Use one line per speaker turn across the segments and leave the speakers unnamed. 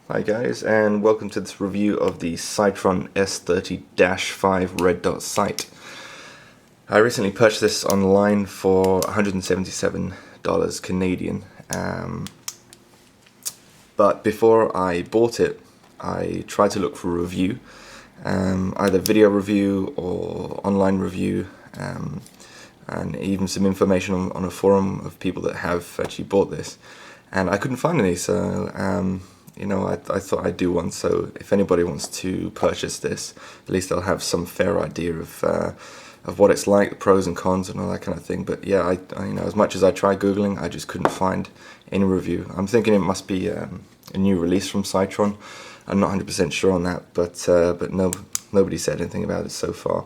Hi guys, and welcome to this review of the Sightron S30-5 red dot sight. I recently purchased this online for $177 Canadian, but before I bought it I tried to look for a review, either video review or online review, and even some information on a forum of people that have actually bought this, and I couldn't find any, so you know, I thought I'd do one, so if anybody wants to purchase this, at least they'll have some fair idea of what it's like, the pros and cons and all that kind of thing. But yeah, I you know, as much as I tried Googling, I just couldn't find any review. I'm thinking it must be a new release from Sightron. I'm not 100% sure on that, but nobody said anything about it so far.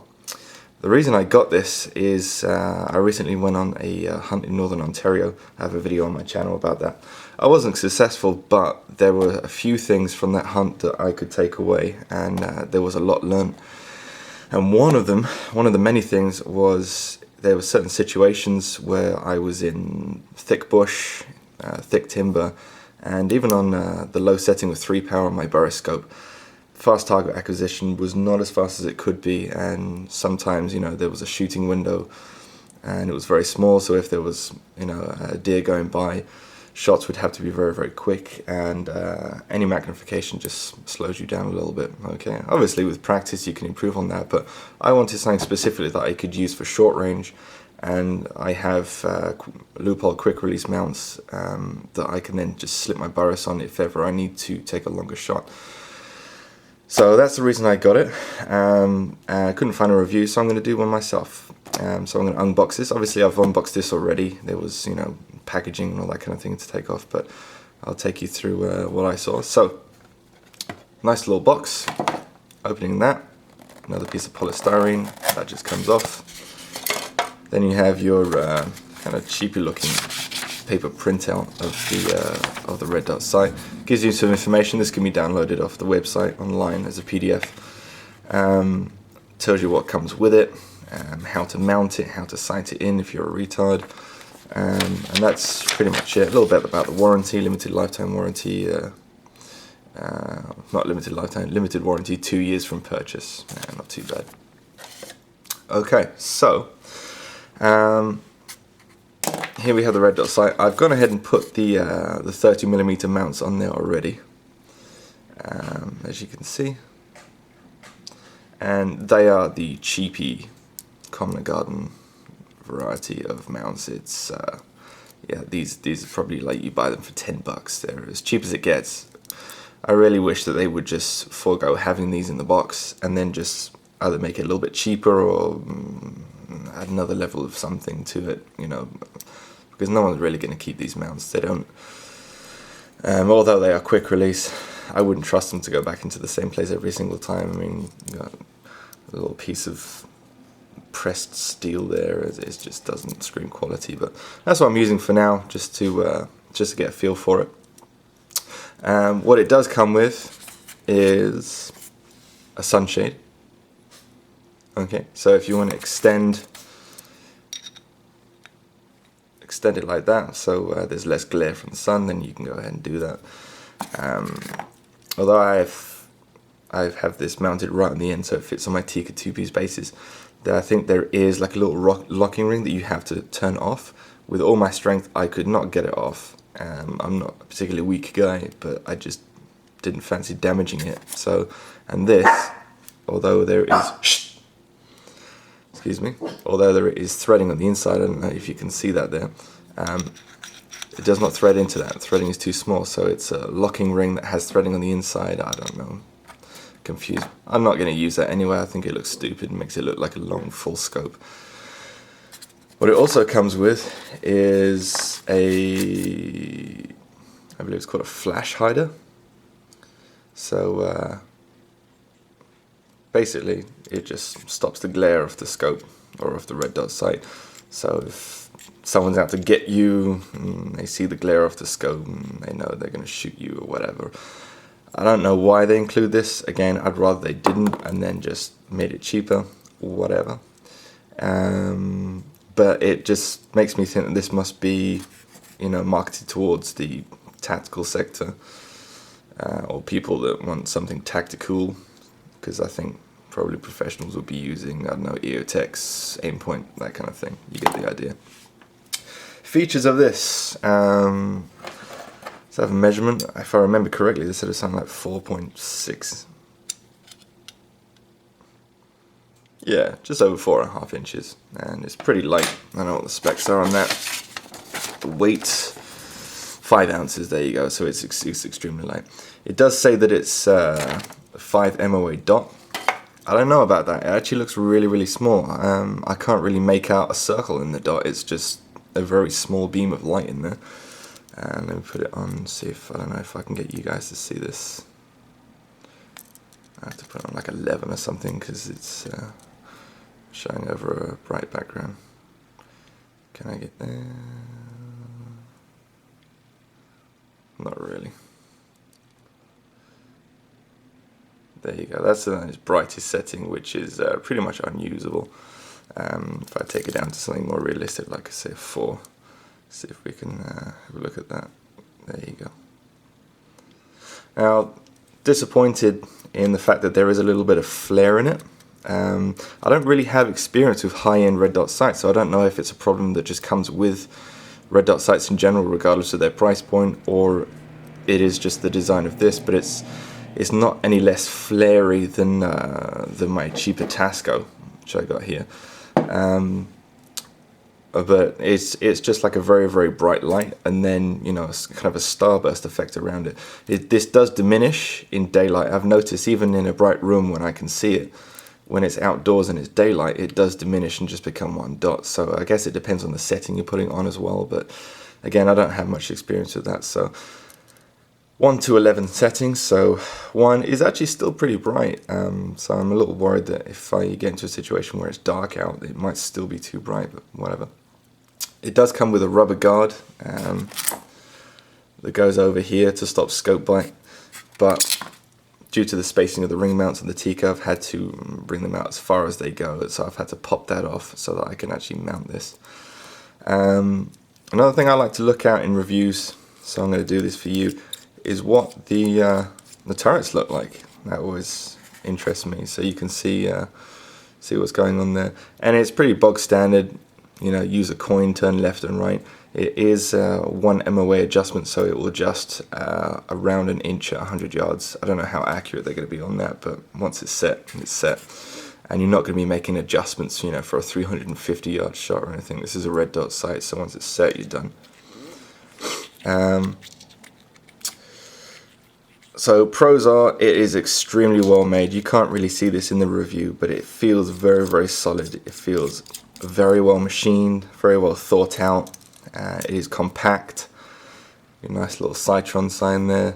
The reason I got this is I recently went on a hunt in Northern Ontario. I have a video on my channel about that. I wasn't successful, but there were a few things from that hunt that I could take away, and there was a lot learned. And one of the many things was there were certain situations where I was in thick bush, thick timber, and even on the low setting with 3 power on my buroscope, fast target acquisition was not as fast as it could be, and sometimes, you know, there was a shooting window and it was very small, so if there was, you know, a deer going by, shots would have to be very, very quick, and any magnification just slows you down a little bit. Okay, obviously with practice you can improve on that, but I wanted something specifically that I could use for short range, and I have loophole quick release mounts that I can then just slip my burris on if ever I need to take a longer shot. So that's the reason I got it. I couldn't find a review, so I'm going to do one myself. So I'm going to unbox this. Obviously I've unboxed this already. There was, you know, packaging and all that kind of thing to take off, but I'll take you through what I saw. So, nice little box. Opening that, another piece of polystyrene, that just comes off. Then you have your kind of cheapy looking paper printout of the red dot sight. Gives you some information. This can be downloaded off the website online as a PDF. Tells you what comes with it, how to mount it, how to sight it in if you're a retard, and that's pretty much it. A little bit about the warranty, limited lifetime warranty, not limited lifetime, limited warranty, 2 years from purchase. Not too bad. Okay, so here we have the red dot sight. I've gone ahead and put the 30mm mounts on there already, as you can see, and they are the cheapy Common Garden variety of mounts. It's yeah, these are probably like you buy them for $10. They're as cheap as it gets. I really wish that they would just forego having these in the box and then just either make it a little bit cheaper or add another level of something to it, you know, because no one's really going to keep these mounts. They don't, although they are quick release, I wouldn't trust them to go back into the same place every single time. I mean, you got a little piece of pressed steel there, it just doesn't scream quality, but that's what I'm using for now, just to get a feel for it. What it does come with is a sunshade. Okay, so if you want to extend it like that, so there's less glare from the sun, then you can go ahead and do that. Although I have this mounted right on the end, so it fits on my Tikka 2-piece bases. I think there is like a little locking ring that you have to turn off. With all my strength, I could not get it off. I'm not a particularly weak guy, but I just didn't fancy damaging it. So, and this, although there is, excuse me, although there is threading on the inside, I don't know if you can see that there, it does not thread into that. The threading is too small, so it's a locking ring that has threading on the inside. I don't know. Confused. I'm not going to use that anyway. I think it looks stupid and makes it look like a long full scope. What it also comes with is I believe it's called a flash hider. So basically it just stops the glare of the scope or of the red dot sight. So if someone's out to get you and they see the glare of the scope and they know they're going to shoot you or whatever. I don't know why they include this. Again, I'd rather they didn't and then just made it cheaper, whatever. But it just makes me think that this must be, you know, marketed towards the tactical sector. or people that want something tactical, because I think probably professionals will be using, I don't know, EOTech, Aimpoint, that kind of thing. You get the idea. Features of this. Let's have a measurement. If I remember correctly, this said something like 4.6. Yeah, just over 4.5 inches, and it's pretty light. I don't know what the specs are on that. The weight, 5 ounces. There you go. So it's extremely light. It does say that it's 5 MOA dot. I don't know about that. It actually looks really, really small. I can't really make out a circle in the dot. It's just a very small beam of light in there. And let me put it on, see if, I don't know if I can get you guys to see this. I have to put it on like 11 or something because it's showing over a bright background. Can I get there? Not really. There you go, that's its brightest setting, which is pretty much unusable. If I take it down to something more realistic, like I say 4. See if we can have a look at that. There you go. Now, disappointed in the fact that there is a little bit of flare in it. I don't really have experience with high-end red dot sights, so I don't know if it's a problem that just comes with red dot sights in general, regardless of their price point, or it is just the design of this. But it's not any less flary than my cheaper Tasco, which I got here. But it's just like a very, very bright light, and then, you know, it's kind of a starburst effect around it. This does diminish in daylight. I've noticed even in a bright room when I can see it, when it's outdoors and it's daylight, it does diminish and just become one dot. So I guess it depends on the setting you're putting on as well. But again, I don't have much experience with that. So 1 to 11 settings. So 1 is actually still pretty bright. So I'm a little worried that if I get into a situation where it's dark out, it might still be too bright, but whatever. It does come with a rubber guard that goes over here to stop scope bite, but due to the spacing of the ring mounts and the Tikka, I've had to bring them out as far as they go, so I've had to pop that off so that I can actually mount this. Another thing I like to look at in reviews, so I'm going to do this for you, is what the turrets look like. That always interests me, so you can see what's going on there. And it's pretty bog standard. You know, use a coin, turn left and right. It is 1 MOA adjustment, so it will adjust around an inch at 100 yards. I don't know how accurate they're going to be on that, but once it's set, it's set. And you're not going to be making adjustments, you know, for a 350-yard shot or anything. This is a red dot sight, so once it's set, you're done. So pros are, it is extremely well made. You can't really see this in the review, but it feels very, very solid. It feels very well machined, very well thought out. It is compact. A nice little Sightron sign there.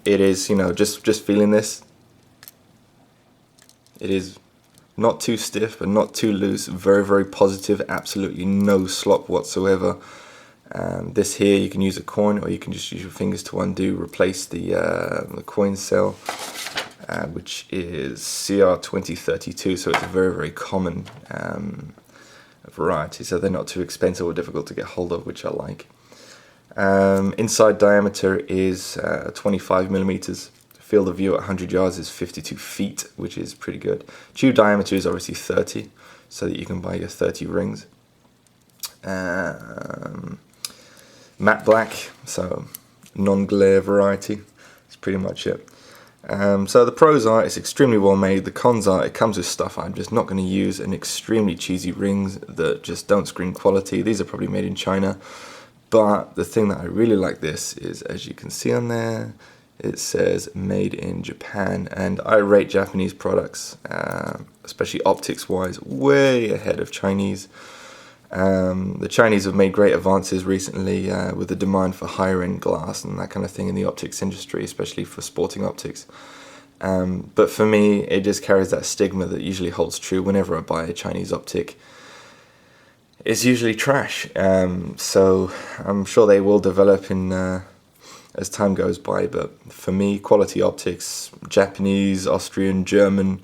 It is, you know, just feeling this. It is not too stiff but not too loose. Very, very positive. Absolutely no slop whatsoever. This here, you can use a coin, or you can just use your fingers to undo, replace the coin cell, which is CR2032, so it's a very, very common variety, so they're not too expensive or difficult to get hold of, which I like. Inside diameter is 25 millimeters. Field of view at 100 yards is 52 feet, which is pretty good. Tube diameter is obviously 30, so that you can buy your 30 rings. Matte black, so non-glare variety. That's pretty much it. So the pros are, it's extremely well made. The cons are, it comes with stuff I'm just not going to use, and extremely cheesy rings that just don't scream quality. These are probably made in China. But the thing that I really like this is, as you can see on there, it says made in Japan, and I rate Japanese products, especially optics wise, way ahead of Chinese. The Chinese have made great advances recently with the demand for higher end glass and that kind of thing in the optics industry, especially for sporting optics. But for me, it just carries that stigma that usually holds true whenever I buy a Chinese optic. It's usually trash. So I'm sure they will develop in as time goes by, but for me, quality optics, Japanese, Austrian, German,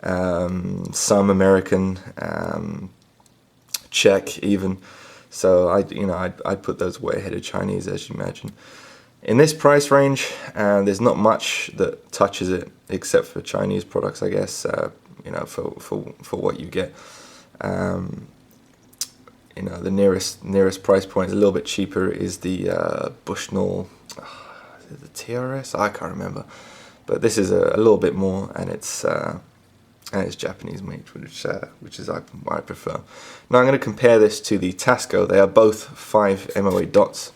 some American, Czech even, so I'd put those way ahead of Chinese, as you imagine. In this price range, there's not much that touches it except for Chinese products, I guess. You know, for what you get. You know, the nearest price point is a little bit cheaper is the Bushnell, the TRS. I can't remember, but this is a little bit more, and it's Japanese made, which is what I prefer. Now I'm going to compare this to the Tasco. They are both 5 MOA dots.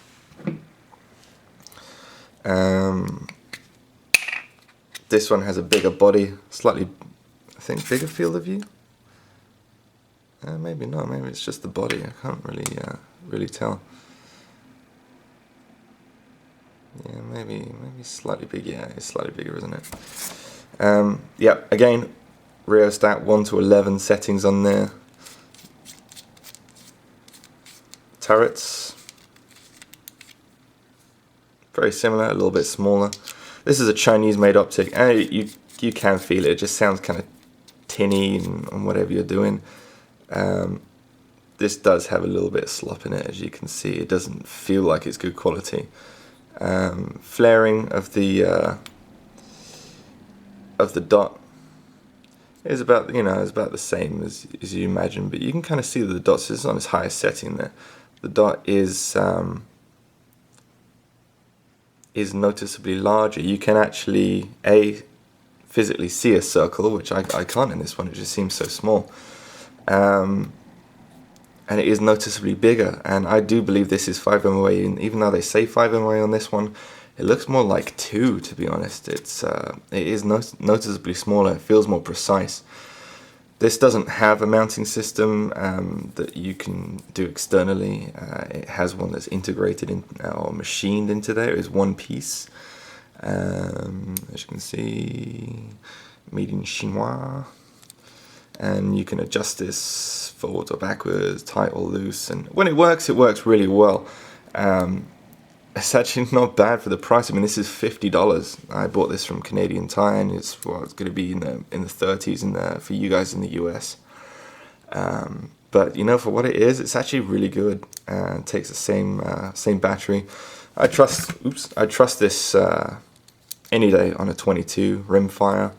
This one has a bigger body, slightly, I think, bigger field of view. Maybe not. Maybe it's just the body. I can't really tell. Yeah, maybe slightly big. Yeah, it's slightly bigger, isn't it? Yeah. Again, rheostat 1 to 11 settings on there. Turrets, very similar, a little bit smaller. This is a Chinese-made optic, and you can feel it. It just sounds kind of tinny and whatever you're doing. This does have a little bit of slop in it, as you can see. It doesn't feel like it's good quality. Flaring of the dot is about, you know, is about the same as you imagine, but you can kind of see that the dot is on its highest setting there. The dot is noticeably larger. You can actually physically see a circle, which I can't in this one. It just seems so small. And it is noticeably bigger, and I do believe this is 5 MOA, and even though they say 5 MOA on this one, it looks more like 2, to be honest. It is noticeably smaller. It feels more precise. This doesn't have a mounting system that you can do externally. It has one that's integrated in or machined into there. It's one piece. As you can see, made in Chinois. And you can adjust this forwards or backwards, tight or loose, and when it works really well. It's actually not bad for the price. I mean, this is $50. I bought this from Canadian Tire, and it's going to be in the 30s for you guys in the US. But you know, for what it is, it's actually really good. It takes the same battery. I trust this any day on a 22 rimfire.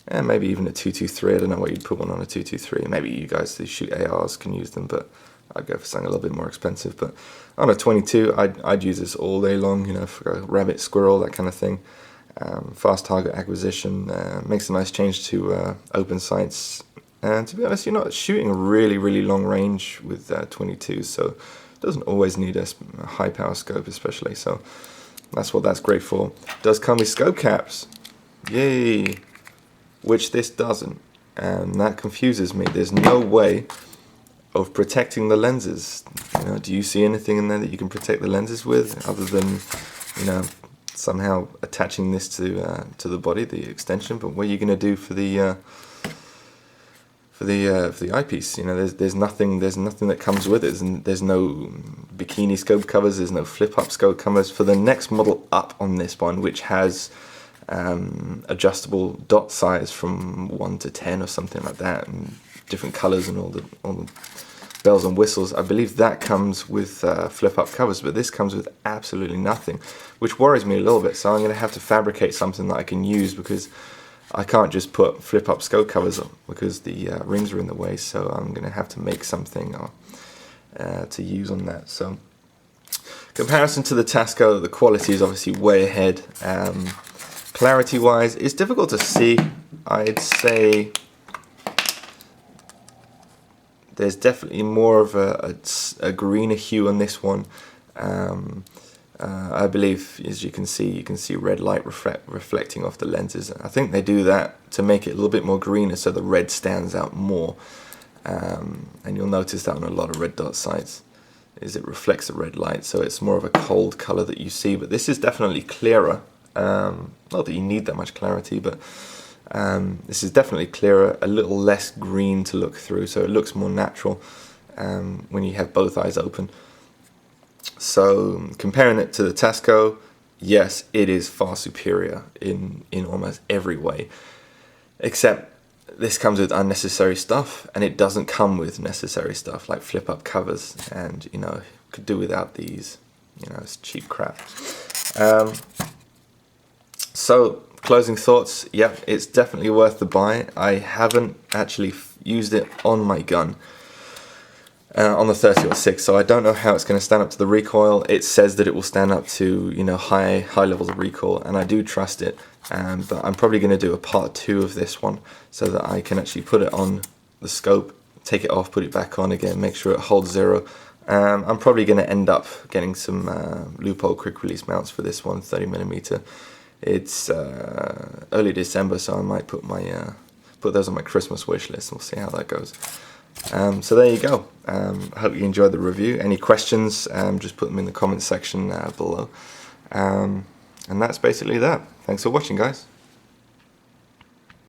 And maybe even a 223. I don't know what you'd put one on a 223. Maybe you guys who shoot ARs can use them, but I'd go for something a little bit more expensive. But on a 22, I'd use this all day long, you know, for a rabbit, squirrel, that kind of thing. Fast target acquisition, makes a nice change to open sights. And to be honest, you're not shooting really long range with 22, so it doesn't always need a high power scope, especially. So that's what that's great for. It does come with scope caps. Yay! Which this doesn't, and that confuses me. There's no way of protecting the lenses. You know, do you see anything in there that you can protect the lenses with, other than, you know, somehow attaching this to the body, the extension? But what are you going to do for the eyepiece? You know, there's nothing that comes with it. There's no bikini scope covers. There's no flip-up scope covers for the next model up on this one, which has adjustable dot size from 1 to 10 or something like that, and different colors and all the bells and whistles. I believe that comes with flip-up covers, but this comes with absolutely nothing, which worries me a little bit. So I'm going to have to fabricate something that I can use, because I can't just put flip-up scope covers on, because the rings are in the way. So I'm going to have to make something to use on that. So comparison to the Tasco, the quality is obviously way ahead. Clarity wise, it's difficult to see. I'd say there's definitely more of a greener hue on this one. I believe, as you can see red light reflecting off the lenses. I think they do that to make it a little bit more greener, so the red stands out more. And you'll notice that on a lot of red dot sights, is it reflects the red light, so it's more of a cold color that you see. But this is definitely clearer. Not that you need that much clarity, but this is definitely clearer, a little less green to look through, so it looks more natural when you have both eyes open. So comparing it to the Tasco, yes, it is far superior in almost every way, except this comes with unnecessary stuff, and it doesn't come with necessary stuff like flip-up covers, and you know, could do without these. you know, it's cheap crap. So closing thoughts, yeah, it's definitely worth the buy. I haven't actually used it on my gun. On the 30-06, so I don't know how it's going to stand up to the recoil. It says that it will stand up to, you know, high levels of recoil, and I do trust it. But I'm probably going to do a part 2 of this one so that I can actually put it on the scope, take it off, put it back on again, make sure it holds 0. I'm probably going to end up getting some loophole quick release mounts for this one, 30mm. It's early December, so I might put those on my Christmas wish list. We'll see how that goes. So there you go. I hope you enjoyed the review. Any questions, just put them in the comments section below. And that's basically that. Thanks for watching, guys.